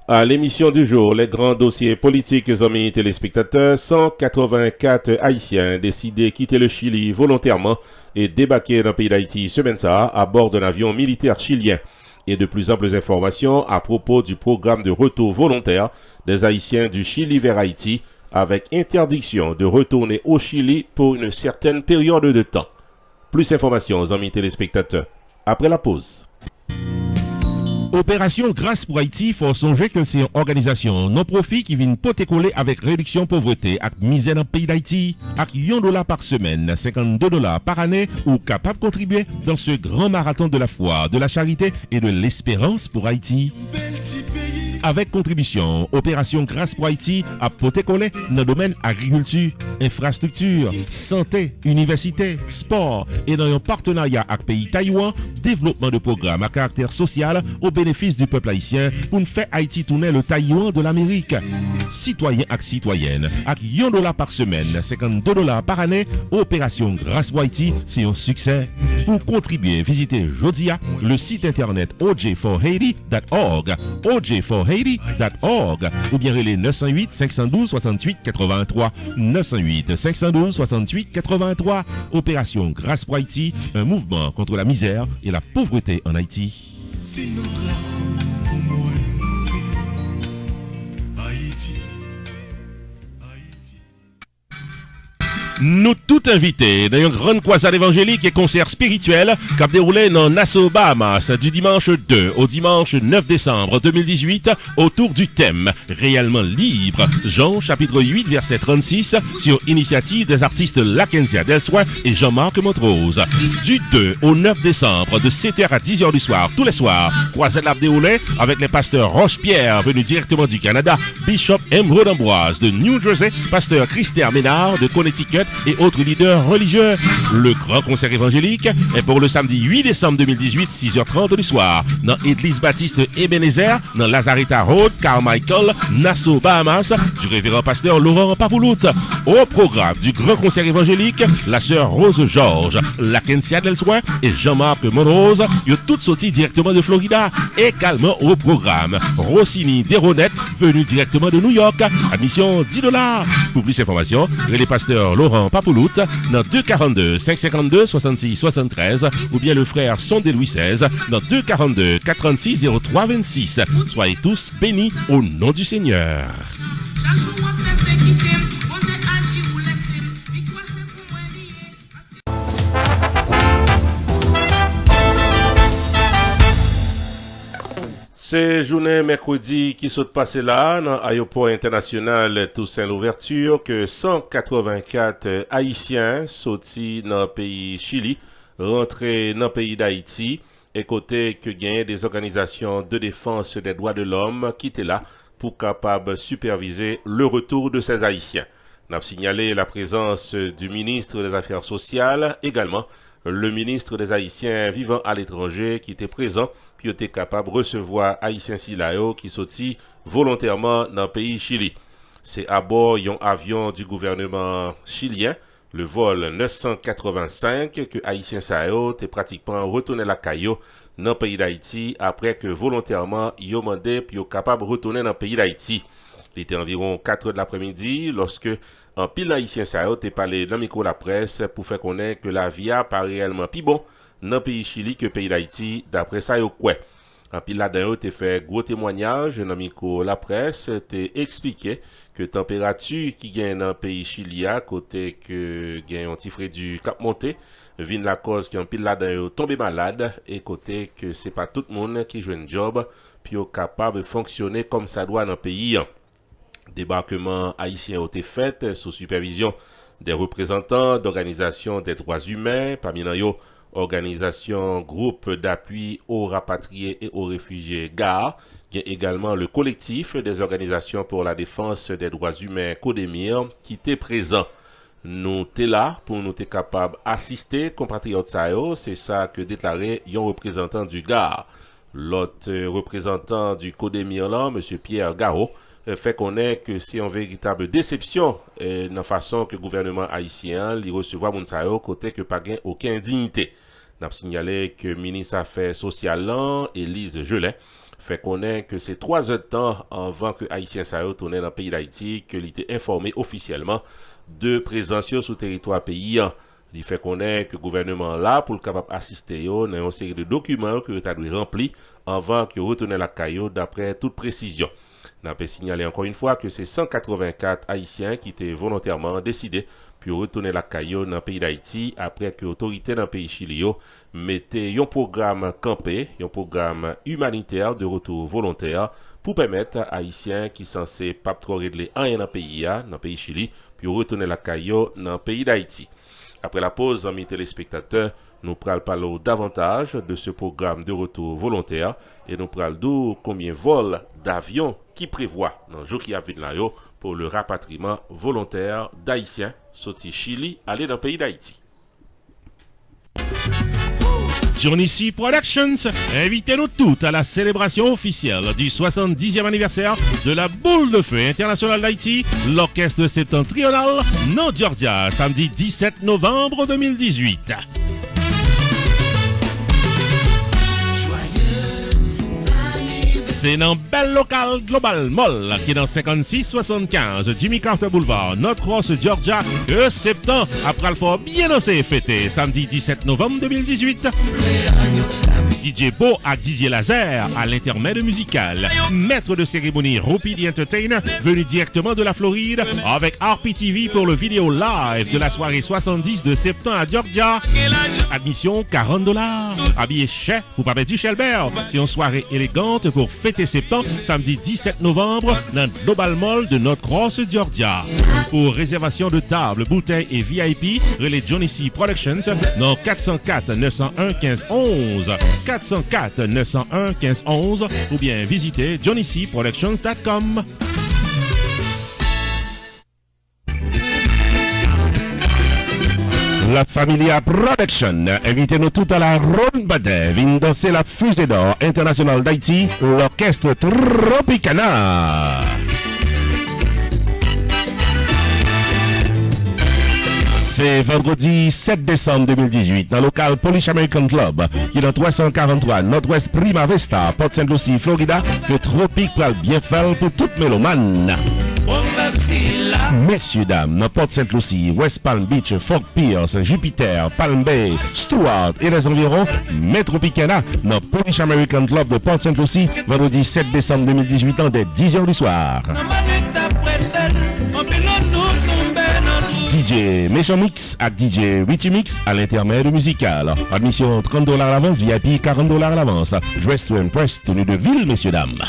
À l'émission du jour, les grands dossiers politiques, amis téléspectateurs, 184 Haïtiens décidés de quitter le Chili volontairement et débarquer dans le pays d'Haïti semaine ça à bord d'un avion militaire chilien. Et de plus amples informations à propos du programme de retour volontaire des Haïtiens du Chili vers Haïti avec interdiction de retourner au Chili pour une certaine période de temps. Plus d'informations, amis téléspectateurs, après la pause. Opération Grâce pour Haïti, faut songer que c'est une organisation non-profit qui vient poter-coller avec réduction pauvreté et misère dans le pays d'Haïti. Avec $1 par semaine, $52 par année, ou capable de contribuer dans ce grand marathon de la foi, de la charité et de l'espérance pour Haïti. Avec contribution, Opération Grâce pour Haïti a poter-coller dans le domaine agriculture, infrastructure, santé, université, sport et dans un partenariat avec le pays Taïwan, développement de programmes à caractère social au bénéfice du peuple haïtien pour nous faire Haïti tourner le Taïwan de l'Amérique. Citoyens et citoyennes, avec $1 par semaine, $52 par année, Opération Grâce pour Haïti, c'est un succès. Pour contribuer, visitez Jodia, le site internet oj4haiti.org, oj4haiti.org, ou bien relais 908 512 68 83, 908 512 68 83. Opération Grâce pour Haïti, un mouvement contre la misère et la pauvreté en Haïti. Nous tout invités dans une grande croisade évangélique et concert spirituel qui a déroulé dans Nassau, Bahamas du dimanche 2 au dimanche 9 décembre 2018 autour du thème Réellement libre, Jean chapitre 8 verset 36 sur initiative des artistes Lakensia Delsoin et Jean-Marc Montrose. Du 2 au 9 décembre de 7h à 10h du soir tous les soirs, croisade a déroulé avec les pasteurs Roche-Pierre venus directement du Canada, Bishop Emerald Ambroise de New Jersey, pasteur Christer Ménard de Connecticut et autres leaders religieux. Le grand concert évangélique est pour le samedi 8 décembre 2018, 6h30 du soir, dans Église Baptiste Ebenezer, dans Lazareta Road, Carmichael, Nassau, Bahamas, du révérend pasteur Laurent Papoulout. Au programme du grand concert évangélique, la sœur Rose Georges, Lakensia Delsoin et Jean-Marc Monrose, ils ont toutes sorties directement de Florida. Également au programme, Rossini Desronettes, venu directement de New York, admission $10. Pour plus d'informations, les pasteurs Laurent Papoulout dans 242 552 66 73 ou bien le frère Sondé Louis XVI dans 242 436 03 26. Soyez tous bénis au nom du Seigneur. C'est journée mercredi qui saute passé là, dans l'aéroport international Toussaint l'ouverture, que 184 Haïtiens sortis dans le pays Chili, rentrés dans le pays d'Haïti, et côté que gagnent des organisations de défense des droits de l'homme qui étaient là pour capable superviser le retour de ces Haïtiens. On a signalé la présence du ministre des Affaires sociales, également le ministre des Haïtiens vivant à l'étranger qui était présent, puis était capable de recevoir Haïtiens Silayo qui sorti volontairement dans le pays Chili. C'est à bord d'un avion du gouvernement chilien, le vol 985, que Haïtiens Silayo était pratiquement retourné la caillou dans le pays d'Haïti après que volontairement ils ont demandé puis capable de retourner dans le pays d'Haïti. Il était environ 4 h de l'après-midi lorsque un pile haïtien ça a parlé dans le micro de la presse pour faire connaître que la vie a pas réellement plus bon dans le pays Chili que le pays d'Haïti d'après ça yo quoi. Un pile là-dedans te fait gros témoignage dans le micro de la presse te expliqué que température qui gagne dans le pays Chili à côté que gagne un petit frais du cap monté vient la cause qu'un pile là-dedans tombé malade et côté que c'est pas tout le monde qui joue un job puis capable de fonctionner comme ça doit dans le pays. Débarquement haïtien a été fait sous supervision des représentants d'organisations des droits humains, parmi eux, organisation groupe d'appui aux rapatriés et aux réfugiés GAR, qui est également le collectif des organisations pour la défense des droits humains Codemir, qui était présent. Nous sommes là pour nous être capables d'assister compatriotes Sao, c'est ça que déclaré un représentant du GAR. L'autre représentant du Codemir là, M. Pierre Garot, fait connaître que c'est une véritable déception dans la façon que le gouvernement haïtien li recevoir moun sa yo côté que pas gain aucune dignité. N'a signalé que ministre affaires sociales Élise Gelin fait connaître que c'est 3 heures de temps avant que Haïtien ça retourne dans le pays d'Haïti que il était informé officiellement de présence sur le territoire pays. Il fait connaître que le gouvernement là pour le capable assister dans une série de documents que tu as dû remplir avant que retourne la caillou d'après toute précision. On peut signaler encore une fois que c'est 184 Haïtiens qui étaient volontairement décidés pour retourner la caillou dans le pays d'Haïti après que l'autorité dans le pays Chili mettait un programme campé, un programme humanitaire de retour volontaire pour permettre à Haïtiens qui sont censés pas trop régler rien dans le pays Chili, pour retourner la caillou dans le pays d'Haïti. Après la pause, amis téléspectateurs, nous pourrons parler davantage de ce programme de retour volontaire et nous pourrons dire combien de vols d'avions qui prévoit dans le jour qui a vu là pour le rapatriement volontaire d'Haïtiens sortis Chili aller dans le pays d'Haïti. Johnny Productions, invitez-nous toutes à la célébration officielle du 70e anniversaire de la Boule de Feu internationale d'Haïti, l'orchestre septentrional non Georgia, samedi 17 novembre 2018. C'est dans Belle Local Global Mall qui est dans 5675 Jimmy Carter Boulevard, North Georgia, que septembre après le fort bien dansé et fêté samedi 17 novembre 2018. DJ Beau à DJ Laser à l'intermède musical. Maître de cérémonie Roupie Entertainer venu directement de la Floride avec RPTV pour le vidéo live de la soirée 70 de septembre à Georgia. Admission $40. Habillé cher pour pas du Shelbert. C'est une soirée élégante pour fêter septembre samedi 17 novembre dans le Global Mall de North Georgia. Pour réservation de table, bouteilles et VIP, relais Johnny C Productions dans 404 901 1511. 404 901 1511 ou bien visitez johnnycproductions.com. La Familia Production, invitez-nous tout à la Ronde Badet, vient danser la fusée d'or internationale d'Haïti, l'orchestre Tropicana. C'est vendredi 7 décembre 2018 dans le local Polish American Club qui est dans 343 Nord-Ouest Prima Vista, Port St. Lucie, Florida, que Tropique va bien faire pour toute mélomane. Messieurs, dames, dans Port St. Lucie, West Palm Beach, Fort Pierce, Jupiter, Palm Bay, Stewart et les environs, Metropicana, dans Polish American Club de Port St. Lucie, vendredi 7 décembre 2018 en dès 10h du soir. DJ Méchant Mix à DJ Richie Mix à l'intermède musical. Admission $30 à l'avance, VIP $40 à l'avance. Dress to impress, tenue de ville, messieurs, dames.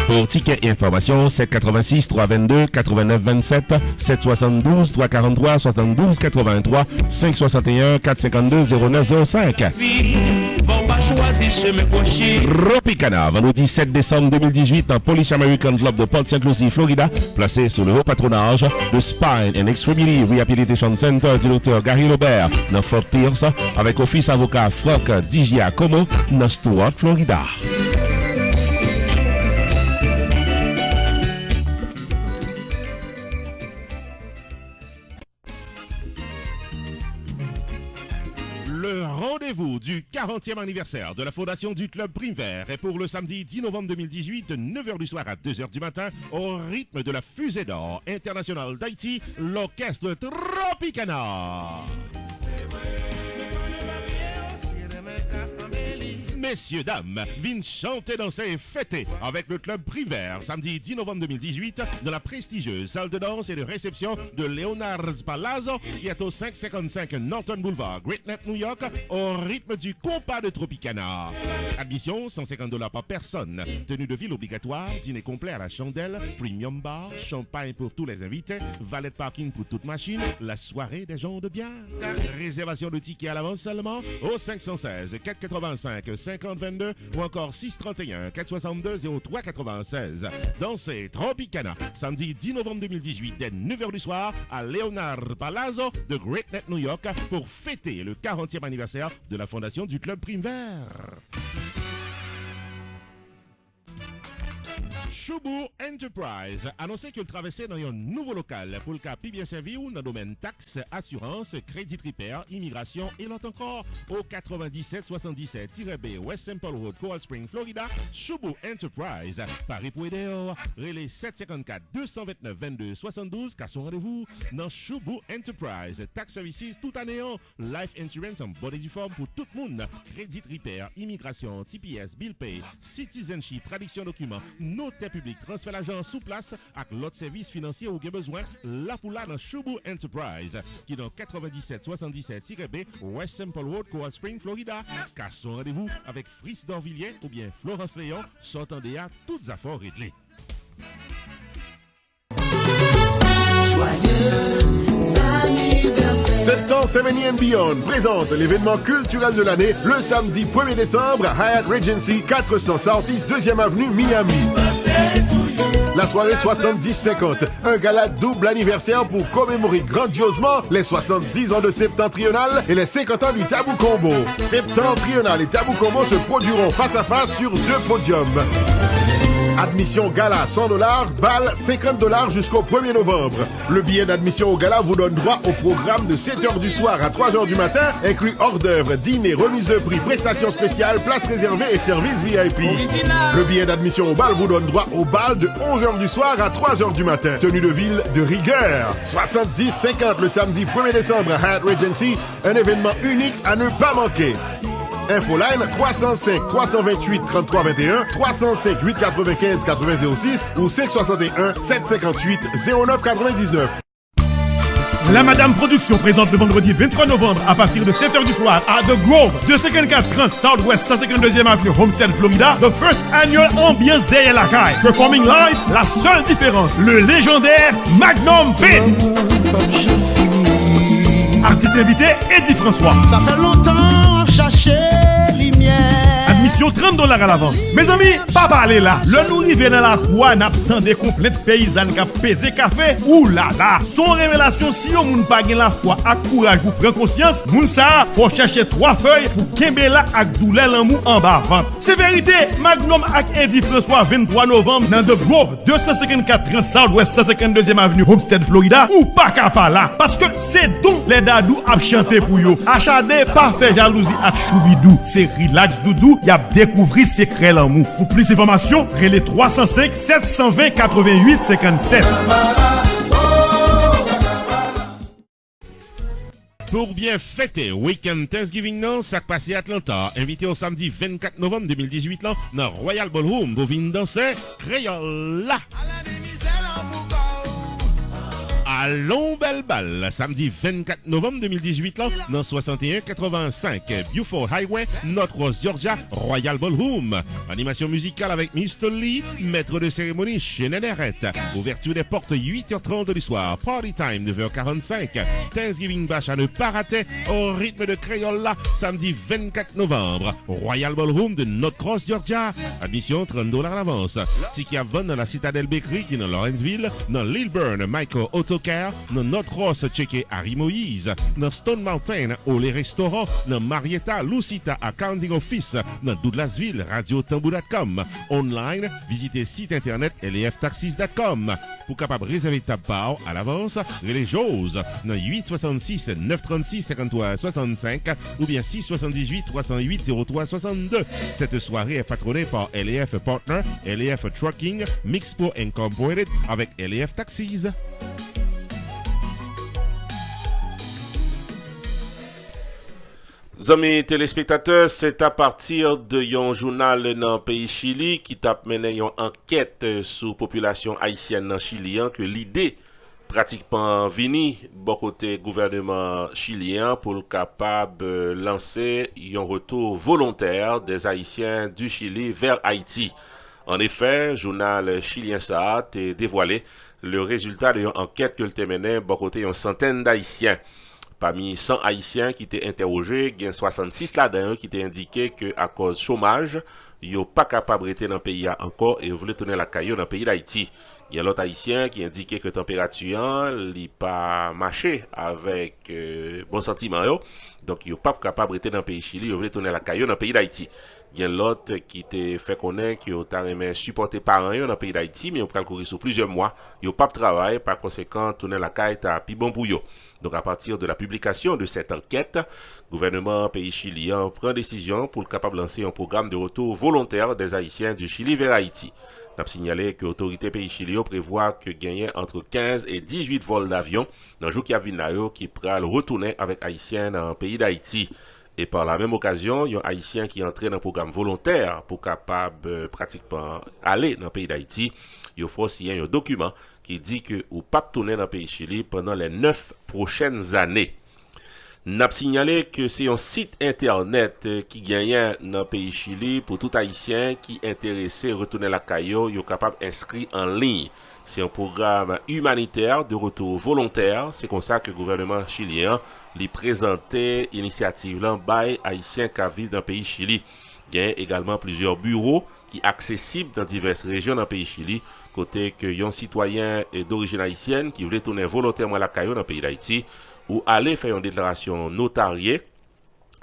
Pour tickets et informations, 786 322 89 27, 772 343 72 83, 561 452 0905. Tropicana, vendredi 7 décembre 2018 dans Polish American Club de Port St. Lucie, Florida, placé sous le haut patronage de Spine and Extremity Rehabilitation Center du Dr. Gary Robert dans Fort Pierce, avec office avocat Frock Digia Como dans Stewart, Florida. Le rendez-vous du 40e anniversaire de la fondation du Club Prime Vert est pour le samedi 10 novembre 2018 de 9h du soir à 2h du matin au rythme de la fusée d'or internationale d'Haïti, l'orchestre Tropicana. Messieurs, dames, viennent chanter, danser et fêter avec le Club Privert samedi 10 novembre 2018 dans la prestigieuse salle de danse et de réception de Leonard's Palazzo qui est au 555 Norton Boulevard, Great Neck, New York, au rythme du compas de Tropicana. Admission $150 par personne. Tenue de ville obligatoire, dîner complet à la chandelle, premium bar, champagne pour tous les invités, valet parking pour toute machine, la soirée des gens de bien. Réservation de tickets à l'avance seulement au 516 485 5022 ou encore 631 462 0396. Dansez Tropicana, samedi 10 novembre 2018 dès 9h du soir à Leonard Palazzo de Great Neck, New York pour fêter le 40e anniversaire de la fondation du Club Prime Vert. Choubou Enterprise annoncé que le traversait dans un nouveau local pour le cas plus bien servi ou dans le domaine taxes, assurance, crédit repair, immigration et l'autre encore au 9777-B West Simple Road, Coral Spring, Florida. Choubou Enterprise. Paris pour aider, relais 754-229-22-72 car son rendez-vous dans Choubou Enterprise. Tax services tout année, life insurance en bonne et due forme pour tout le monde. Crédit repair, immigration, TPS, bill pay, citizenship, traduction documents, notaire public, transfert l'argent sous place avec l'autre service financier ou bien besoin là pour là dans Choubou Enterprise qui est dans 9777-B West Simple Road, Coral Spring, Florida. Car son rendez-vous avec Fritz Dorvilliers ou bien Florence Léon sortant des toutes affaires réglées. Septembre 70 and Beyond présente l'événement culturel de l'année le samedi 1er décembre à Hyatt Regency 400 Southeast 2e Avenue, Miami. La soirée 70-50, un gala double anniversaire pour commémorer grandiosement les 70 ans de Septentrional et les 50 ans du Tabou Combo. Septentrional et Tabou Combo se produiront face à face sur 2 podiums. Admission gala $100, bal $50 jusqu'au 1er novembre. Le billet d'admission au gala vous donne droit au programme de 7h du soir à 3h du matin, inclus hors d'œuvre, dîner, remise de prix, prestations spéciales, places réservées et services VIP. Le billet d'admission au bal vous donne droit au bal de 11h du soir à 3h du matin. Tenue de ville de rigueur. 70-50 le samedi 1er décembre à Hyatt Regency, un événement unique à ne pas manquer. Infoline 305 328 33 21, 305 895 8006 ou 561 758 09 99. La Madame Production présente le vendredi 23 novembre à partir de 7h du soir à The Grove, 25430 Southwest 152e Avenue, Homestead, Florida, the first annual Ambiance Day à la Caille. Performing live, la seule différence, le légendaire Magnum P. Artiste invité, Eddie François. Ça fait longtemps chercher lumière. Admission $30 à l'avance. Mes amis, pas parler là. Le nous rive dans la cour, n'attend des complètes paysannes qui pesé café. Ouh là là. Son révélation, si on moun pas la foi à courage pour prendre conscience, moun ça, faut chercher 3 feuilles pour Kembela ak douleur l'amour en bas vente. C'est vérité, Magnum ak Eddie François 23 novembre dans The Grove, 25430 Southwest 152e Avenue, Homestead, Florida, ou pas capable là. Parce que c'est donc les dadou a chanté pour yo. Acharné, pas fait jalousie ak choubidou. C'est relax doudou, y a découvert secret l'amour. Pour plus d'informations, relais 305 720 88 57. Pour bien fêter Week-end Thanksgiving, non, ça passe à Atlanta. Invité au samedi 24 novembre 2018 là, dans Royal Ballroom, pour venir danser Créole là. Allons belle balle, samedi 24 novembre 2018 là, dans 6185 Beaufort Highway, Northwest Georgia, Royal Ballroom. Animation musicale avec Mr. Lee, maître de cérémonie chez Nénérette. Ouverture des portes 8h30 du soir, party time 9h45. Thanksgiving Bash à ne pas rater au rythme de Créole là, samedi 24 novembre. Royal Ballroom de Northwest Georgia. Admission $30 à l'avance. Ticket à vendre dans la Citadel Bakery qui est dans Lawrenceville, dans Lilburn, Michael Autocar, dans North-Ross, checké Harry Moïse, dans Stone Mountain, au les restaurants, dans Marietta, Lucita, Accounting Office, dans Douglasville, radiotambour.com. Online, visitez site internet leftaxis.com. Pour capable réserver ta part à l'avance, les choses dans 866 936 53 65 ou bien 678 308 03 62. Cette soirée est patronnée par LEF Partner, LEF Trucking, Mixpo Incorporated avec LEF Taxis. Amis téléspectateurs, c'est à partir de yon journal dans le pays Chili qui t'a mené une enquête sur population haïtienne dans Chili que l'idée pratiquement vini bon côté gouvernement chilien pour le capable lancer un retour volontaire des Haïtiens du Chili vers Haïti. En effet, journal chilien ça a dévoilé le résultat de une enquête que le mené bon côté une centaine d'Haïtiens. Parmi 100 Haïtiens qui étaient interrogés, il y a 66 là-dedans qui étaient indiqués que à cause chômage, ils sont pas capables de rester dans le pays encore et voulaient tourner la caillou dans le pays d'Haïti. Il y a l'autre Haïtien qui indiquait que la température n'est pas marché avec bon sentiment. Donc, ils sont pas capables de rester dans le pays Chili, ils voulaient tourner la caillou dans le pays d'Haïti. Il y a l'autre qui te fait connaître que tu as supporté parents dans le pays d'Haïti, mais on peut courir sur plusieurs mois. Ils n'ont pas de travail, par conséquent, tourner la caille, t'as plus bon pour eux. Donc, à partir de la publication de cette enquête, le gouvernement pays chilien prend décision pour le capable de lancer un programme de retour volontaire des Haïtiens du Chili vers Haïti. On a signalé que l'autorité pays chilien prévoit que gagner entre 15 et 18 vols d'avion dans le jour qui a vu qui pourra retourner avec Haïtiens dans le pays d'Haïti. Et par la même occasion, il y a un Haïtien qui est entré dans un programme volontaire pour capable pratiquement aller dans le pays d'Haïti. Il faut aussi un document qui dit que ou pas tourner dans le pays Chili pendant les 9 prochaines années. N'a signalé que c'est un site internet qui gagne dans le pays Chili pour tout Haïtien qui est intéressé à retourner la caillou, il est capable d'inscrire en ligne. C'est un programme humanitaire de retour volontaire. C'est comme ça que le gouvernement chilien lui présentait l'initiative là by Haïtiens qui vivent dans le pays Chili. Il y a également plusieurs bureaux qui sont accessibles dans diverses régions dans le pays Chili. Côté que y a un citoyen d'origine haïtienne qui voulait tourner volontairement la caillou dans le pays d'Haïti ou aller faire une déclaration notariée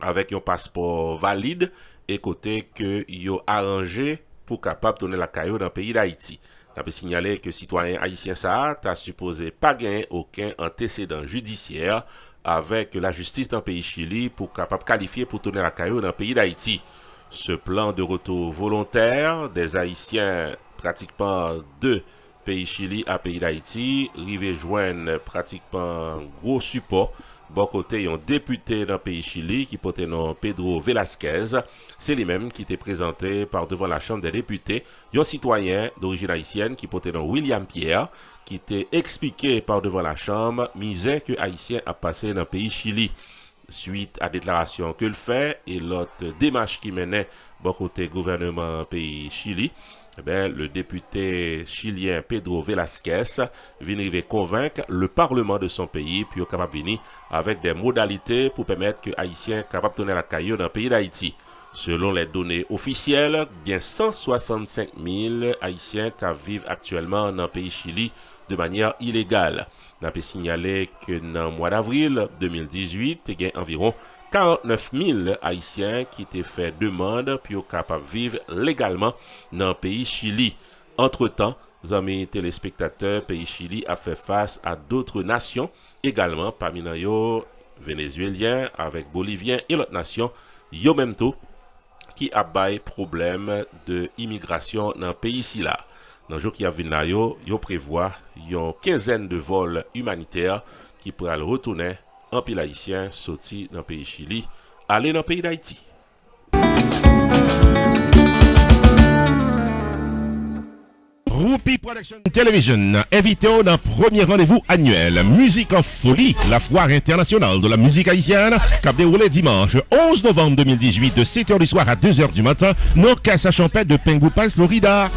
avec un passeport valide et côté que y a arrangé pour capable tourner la caillou dans le pays d'Haïti. On peut signaler que citoyen haïtien ça a supposé pas gagner aucun antécédent judiciaire avec la justice dans le pays Chili pour capable qualifier pour tourner la caillou dans le pays d'Haïti. Ce plan de retour volontaire des Haïtiens pratiquement de pays Chili à pays d'Haïti rive joindre pratiquement gros support. Bon côté, il y a un député dans le pays Chili qui portait nom Pedro Velasquez. C'est lui-même qui était présenté par devant la Chambre des députés. Il y a un citoyen d'origine haïtienne qui portait nom William Pierre qui était expliqué par devant la Chambre misère que Haïtien a passé dans le pays Chili. Suite à la déclaration que le fait et l'autre démarche qui menait bon côté gouvernement pays Chili, le député chilien Pedro Velasquez vient convaincre le Parlement de son pays puis au capable venir avec des modalités pour permettre que Haïtiens capables de tourner la caillou dans le pays d'Haïti. Selon les données officielles, il y a 165 000 Haïtiens qui vivent actuellement dans le pays Chili de manière illégale. On a pu signaler que dans le mois d'avril 2018, il y a environ 49 000 Haïtiens qui étaient fait demande puis capables de vivre légalement dans le pays Chili. Entre-temps, les amis téléspectateurs, pays Chili a fait face à d'autres nations également, parmi eux vénézuéliens avec boliviens et l'autre nation, yo même tout, qui a des problèmes de immigration dans le pays ici là. Dans le jour qui a vu là, yo prévoit une quinzaine de vols humanitaires qui pourraient retourner en pays haïtien sorti dans le pays Chili, aller dans le pays d'Haïti. Roupi Production Television, invité dans le premier rendez-vous annuel Musique en folie, la foire internationale de la musique haïtienne, qui a déroulé dimanche 11 novembre 2018 de 7h du soir à 2h du matin, dans Casa Champêtre de Pengu Pines, Florida.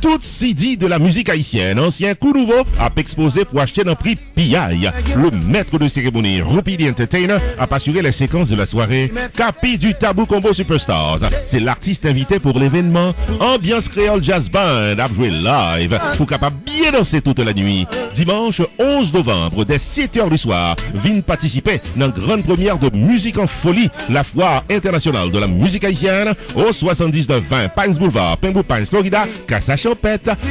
Toute CD de la musique haïtienne, ancien coup nouveau, a exposé pour acheter un prix PI. Le maître de cérémonie, Roupi the Entertainer, a assuré les séquences de la soirée. Capi du Tabou Combo Superstars, c'est l'artiste invité pour l'événement. Ambiance Créole Jazz Band a joué live pour capable bien danser toute la nuit. Dimanche 11 novembre, dès 7h du soir, viens participer dans la grande première de Musique en folie, la foire internationale de la musique haïtienne, au 7920 Pines Boulevard, Pengu Pines, Florida, Casa Champêtre.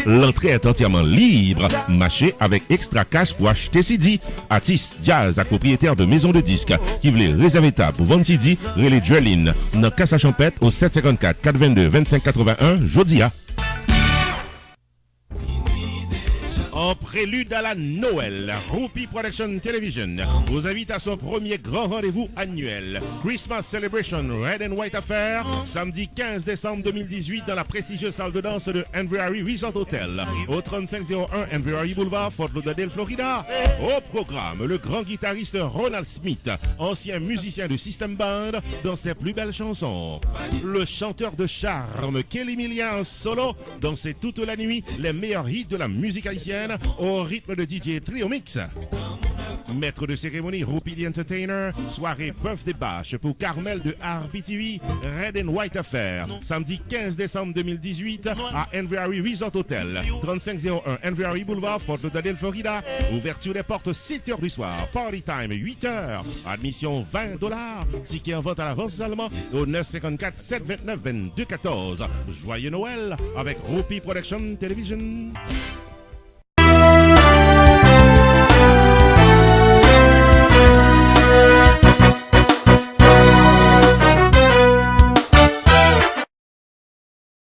L'entrée est entièrement libre. Marché avec extra cash pour acheter CD. Artiste, jazz à propriétaire de maison de disques qui voulait réserver table pour vendre CD, relais Dwellin dans Casa Champêtre au 754 422 2581 Jodia. En prélude à la Noël, Roupi Production Television vous invite à son premier grand rendez-vous annuel, Christmas Celebration Red and White Affair, samedi 15 décembre 2018 dans la prestigieuse salle de danse de Envery Resort Hotel, au 3501 Envery Boulevard, Fort Lauderdale, Florida. Au programme, le grand guitariste Ronald Smith, ancien musicien de System Band, dans ses plus belles chansons. Le chanteur de charme Kelly Millian solo, dansait toute la nuit les meilleurs hits de la musique haïtienne au rythme de DJ Trio Mix. Maître de cérémonie Rupi the Entertainer. Soirée Birthday Bash pour Carmel de RPTV. Red and White Affair. Samedi 15 décembre 2018 à Envery Resort Hotel. 3501 Envery Boulevard, Fort Lauderdale, Florida. Ouverture des portes 7h du soir. Party time 8h. Admission $20. Ticket en vente à l'avance seulement au 954 729 2214. Joyeux Noël avec Rupi Production Television.